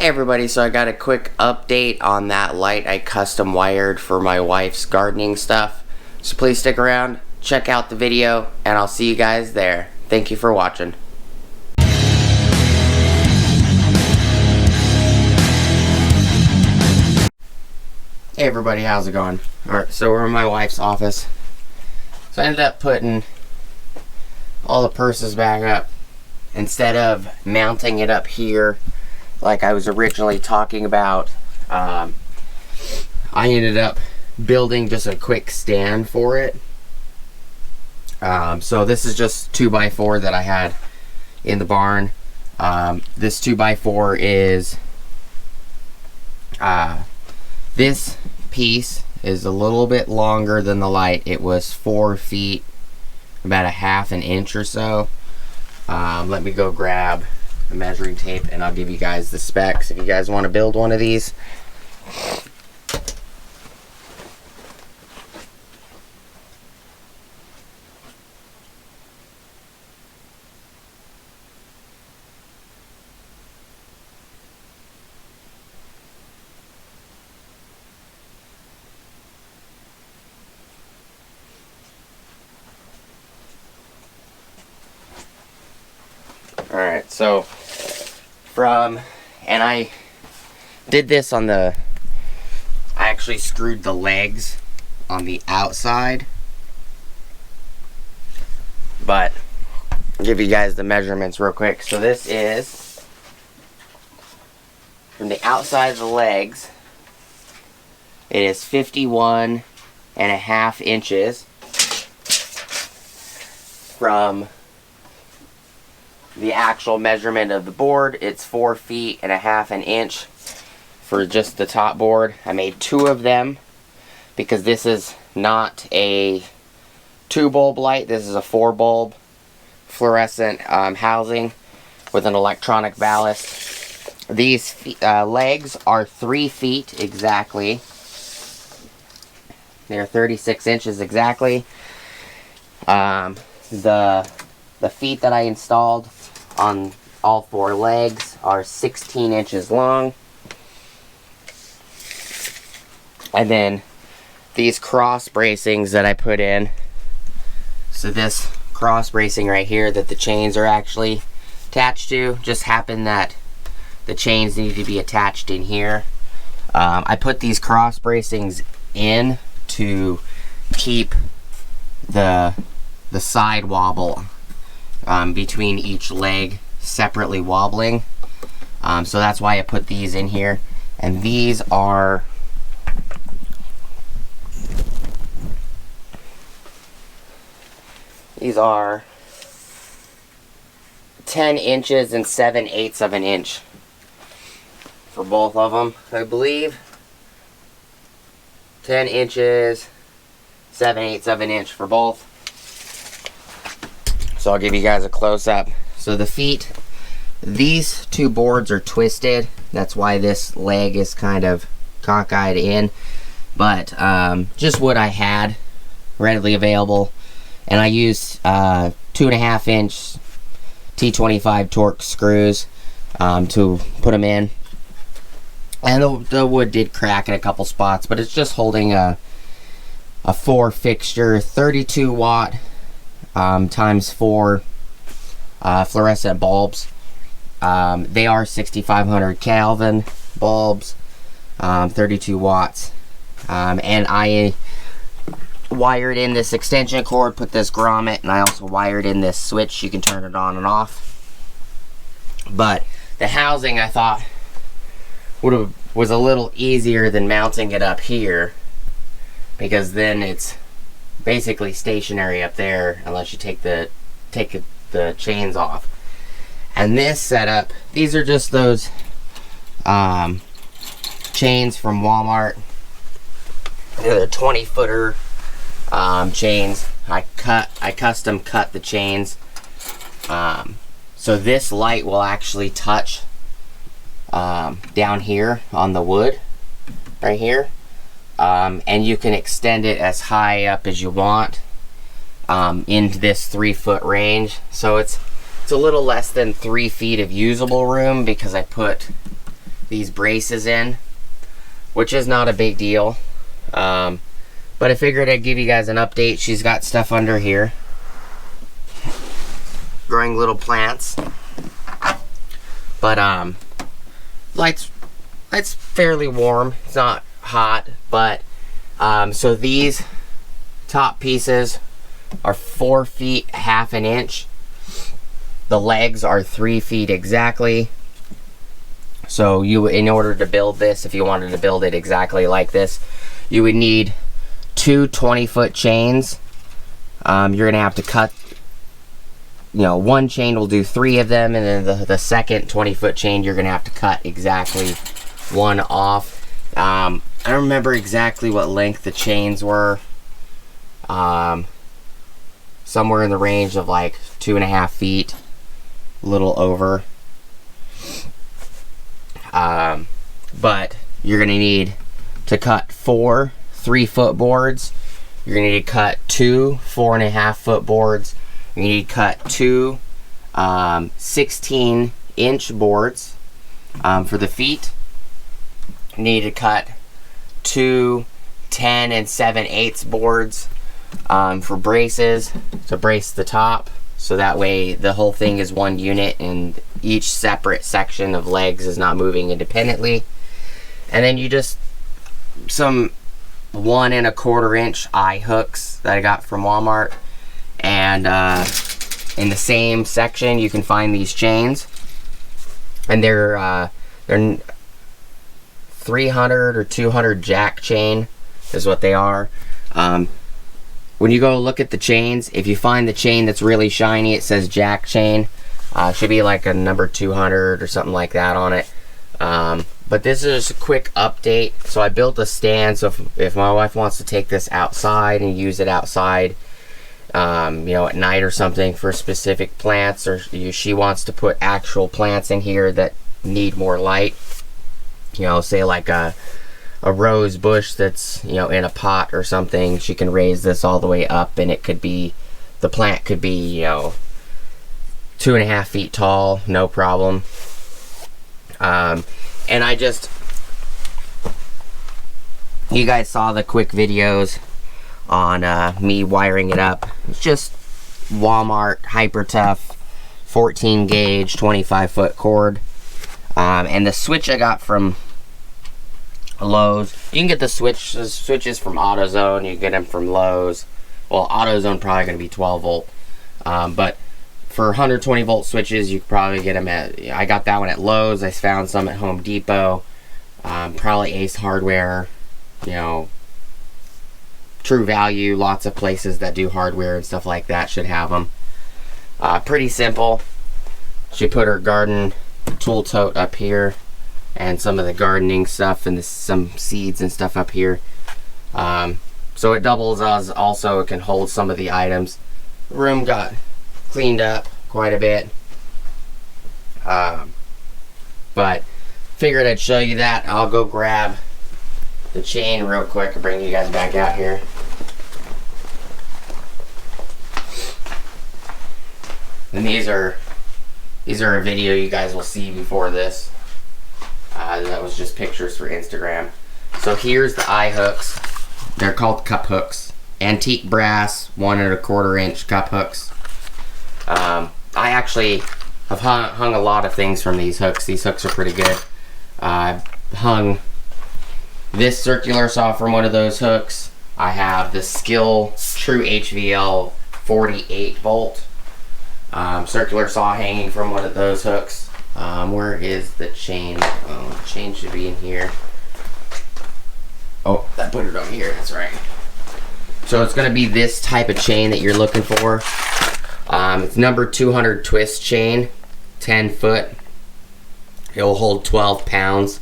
Hey everybody, so I got a quick update on that light I custom wired for my wife's gardening stuff. So please stick around, check out the video, and I'll see you guys there. Thank you for watching. Hey everybody, how's it going? Alright, so we're in my wife's office. So I ended up putting all the purses back up instead of mounting it up here like I was originally talking about. I ended up building just a quick stand for it. So this is just 2x4 that I had in the barn. This 2x4 is this piece is a little bit longer than the light. It was 4 feet, about a half an inch or so. Let me go grab the measuring tape and I'll give you guys the specs if you guys want to build one of these. Alright, so and I did this on I actually screwed the legs on the outside, but I'll give you guys the measurements real quick. So this is from the outside of the legs, it is 51.5 inches from the actual measurement of the board. It's 4 feet and a half an inch for just the top board. I made 2 of them because this is not a 2-bulb light. This is a 4-bulb fluorescent housing with an electronic ballast. These legs are 3 feet exactly. They're 36 inches exactly. The feet that I installed on all 4 legs are 16 inches long. And then these cross bracings that I put in, so this cross bracing right here that the chains are actually attached to, just happened that the chains need to be attached in here. I put these cross bracings in to keep the side wobble between each leg separately wobbling. So that's why I put these in here. And these are These are 10 inches and 7/8 of an inch for both of them, I believe. 10 inches, 7/8 of an inch for both. So I'll give you guys a close-up. So the feet, these 2 boards are twisted. That's why this leg is kind of cockeyed in. But just what I had readily available. And I used 2.5 inch T25 Torx screws to put them in. And the wood did crack in a couple spots, but it's just holding a 4 fixture 32 watt times 4 fluorescent bulbs. They are 6500 Kelvin bulbs, 32 watts. And I wired in this extension cord, put this grommet, and I also wired in this switch. You can turn it on and off. But the housing, I thought, was a little easier than mounting it up here, because then it's basically stationary up there unless you take the chains off. And this setup, these are just those chains from Walmart. They're 20-footer chains. I custom cut the chains. So this light will actually touch down here on the wood, right here. And you can extend it as high up as you want into this 3-foot range. So it's a little less than 3 feet of usable room because I put these braces in, which is not a big deal. But I figured I'd give you guys an update. She's got stuff under here, growing little plants. But it's fairly warm. It's not hot, but so these top pieces are 4 feet 1/2 an inch. The legs are 3 feet exactly. So you, in order to build this, if you wanted to build it exactly like this, you would need 2 20-foot chains. You're gonna have to cut, you know, one chain will do 3 of them, and then the second 20-foot chain you're gonna have to cut exactly 1 off. I don't remember exactly what length the chains were. Somewhere in the range of like 2.5 feet, a little over. But you're gonna need to cut 4 3-foot boards. You're gonna need to cut 2 4.5-foot boards. You need to cut 2 16-inch boards for the feet. You need to cut 2 10 and 7/8 boards for braces to brace the top, so that way the whole thing is one unit and each separate section of legs is not moving independently. And then you just, some 1 1/4 inch eye hooks that I got from Walmart, and in the same section you can find these chains, and they're 300 or 200 jack chain is what they are. When you go look at the chains, if you find the chain that's really shiny, it says jack chain. Should be like a number 200 or something like that on it. But this is a quick update. So I built a stand, so if my wife wants to take this outside and use it outside, you know, at night or something for specific plants, or she wants to put actual plants in here that need more light, you know, say like a rose bush that's, you know, in a pot or something, she can raise this all the way up, and it could be, the plant could be, you know, 2.5 feet tall, no problem. And I just, you guys saw the quick videos on me wiring it up. It's just Walmart Hyper Tough 14 gauge 25-foot cord, and the switch I got from Lowe's. You can get the switches from AutoZone. You can get them from Lowe's. Well, AutoZone probably going to be 12 volt, but for 120 volt switches, you could probably get them at, I got that one at Lowe's. I found some at Home Depot, probably Ace Hardware, you know, True Value. Lots of places that do hardware and stuff like that should have them. Pretty simple. She put her garden tool tote up here, and some of the gardening stuff, and some seeds and stuff up here. So it doubles as also, it can hold some of the items. The room got cleaned up quite a bit. But figured I'd show you that. I'll go grab the chain real quick and bring you guys back out here. And these are a video you guys will see before this. That was just pictures for Instagram. So here's the eye hooks. They're called cup hooks. Antique brass, 1 1/4 inch cup hooks. I actually have hung a lot of things from these hooks. These hooks are pretty good. I hung this circular saw from one of those hooks. I have the Skill True HVL 48 volt circular saw hanging from one of those hooks. Where is the chain? Oh, the chain should be in here. Oh, I put it over here, that's right. So it's gonna be this type of chain that you're looking for. It's number 200 twist chain, 10 foot. It will hold 12 pounds.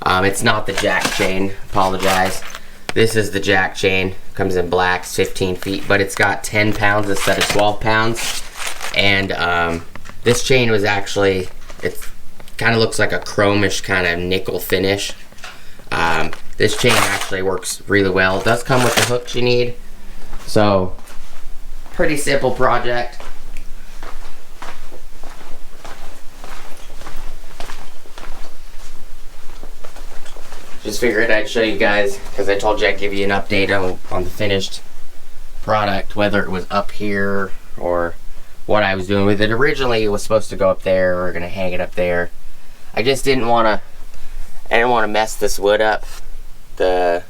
It's not the jack chain, apologize. This is the jack chain, comes in black, 15 feet, but it's got 10 pounds instead of 12 pounds. And this chain was actually, it kind of looks like a chromish kind of nickel finish. This chain actually works really well. It does come with the hooks you need. So, pretty simple project. just figured I'd show you guys, because I told you I'd give you an update on the finished product, whether it was up here or what I was doing with it. Originally it was supposed to go up there. We were gonna hang it up there. I just didn't want to mess this wood up. The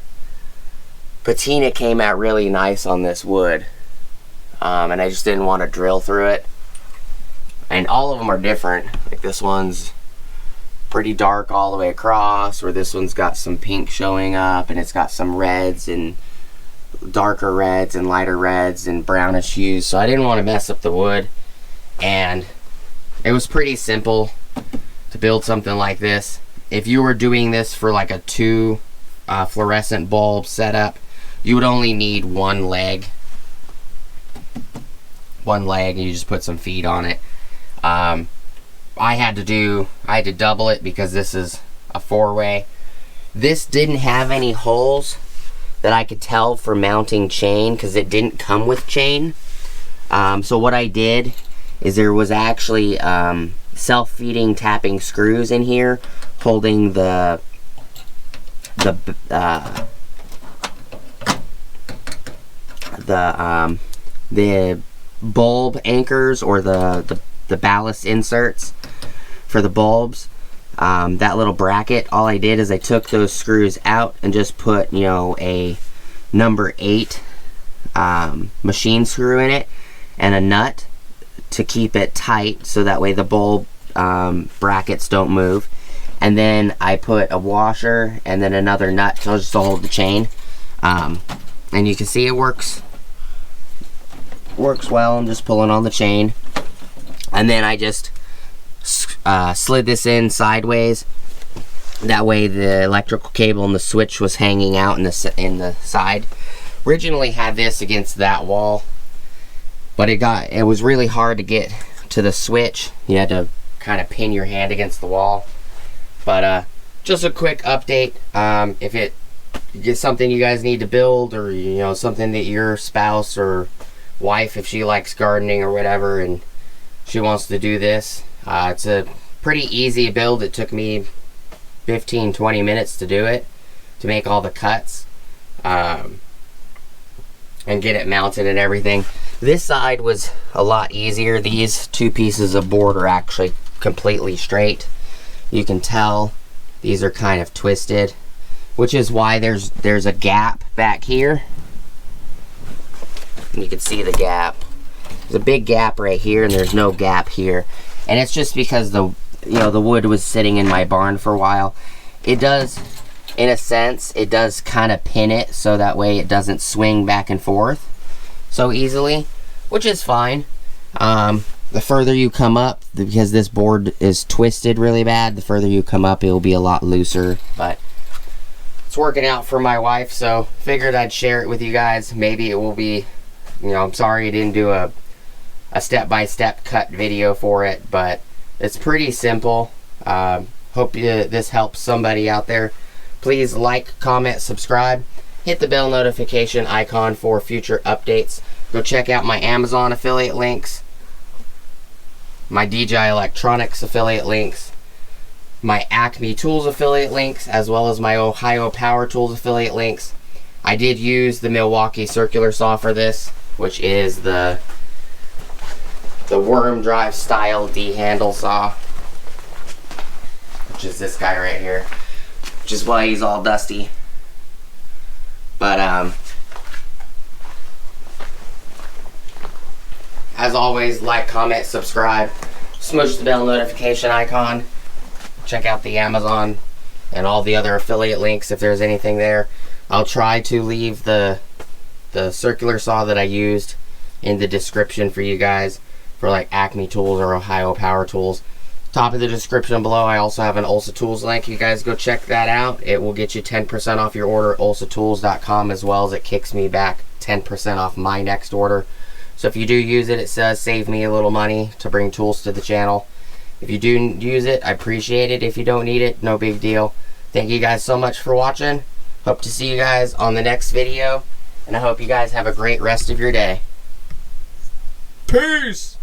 patina came out really nice on this wood, and I just didn't want to drill through it. And all of them are different. Like this one's pretty dark all the way across, or this one's got some pink showing up, and it's got some reds and darker reds and lighter reds and brownish hues. So I didn't want to mess up the wood, and it was pretty simple to build something like this. If you were doing this for like a 2 fluorescent bulb setup, you would only need one leg, and you just put some feet on it. I had to double it because this is a 4-way. This didn't have any holes that I could tell for mounting chain, because it didn't come with chain. So what I did is there was actually self-feeding tapping screws in here holding the bulb anchors, or the ballast inserts for the bulbs. That little bracket, all I did is I took those screws out and just put, you know, a number 8 machine screw in it and a nut to keep it tight, so that way the bulb brackets don't move. And then I put a washer and then another nut to hold the chain. And you can see it works well. I'm just pulling on the chain, and then I just slid this in sideways. That way the electrical cable and the switch was hanging out in the side. Originally had this against that wall, but it was really hard to get to the switch. You had to kind of pin your hand against the wall. But just a quick update. If it is something you guys need to build, or you know, something that your spouse or wife, if she likes gardening or whatever and she wants to do this, it's a pretty easy build. It took me 15-20 minutes to do it, to make all the cuts and get it mounted and everything. This side was a lot easier. These 2 pieces of board are actually completely straight. You can tell these are kind of twisted, which is why there's a gap back here. And you can see the gap. There's a big gap right here, and there's no gap here. And it's just because the wood was sitting in my barn for a while. It does, in a sense, it does kind of pin it so that way it doesn't swing back and forth so easily, which is fine. The further you come up, because this board is twisted really bad, the further you come up, it will be a lot looser. But it's working out for my wife, so figured I'd share it with you guys. Maybe it will be, you know, I'm sorry I didn't do a step-by-step cut video for it, but it's pretty simple. Hope this helps somebody out there. Please like, comment, subscribe. Hit the bell notification icon for future updates. Go check out my Amazon affiliate links, my DJI Electronics affiliate links, my Acme Tools affiliate links, as well as my Ohio Power Tools affiliate links. I did use the Milwaukee circular saw for this, which is the worm drive style D-handle saw, which is this guy right here, which is why he's all dusty. But as always, like, comment, subscribe, smush the bell notification icon, check out the Amazon and all the other affiliate links if there's anything there. I'll try to leave the circular saw that I used in the description for you guys, for like Acme Tools or Ohio Power Tools. Top of the description below, I also have an Ulsa Tools link. You guys go check that out. It will get you 10% off your order at ulsatools.com, as well as it kicks me back 10% off my next order. So if you do use it, it says save me a little money to bring tools to the channel. If you do use it, I appreciate it. If you don't need it, no big deal. Thank you guys so much for watching. Hope to see you guys on the next video, and I hope you guys have a great rest of your day. Peace!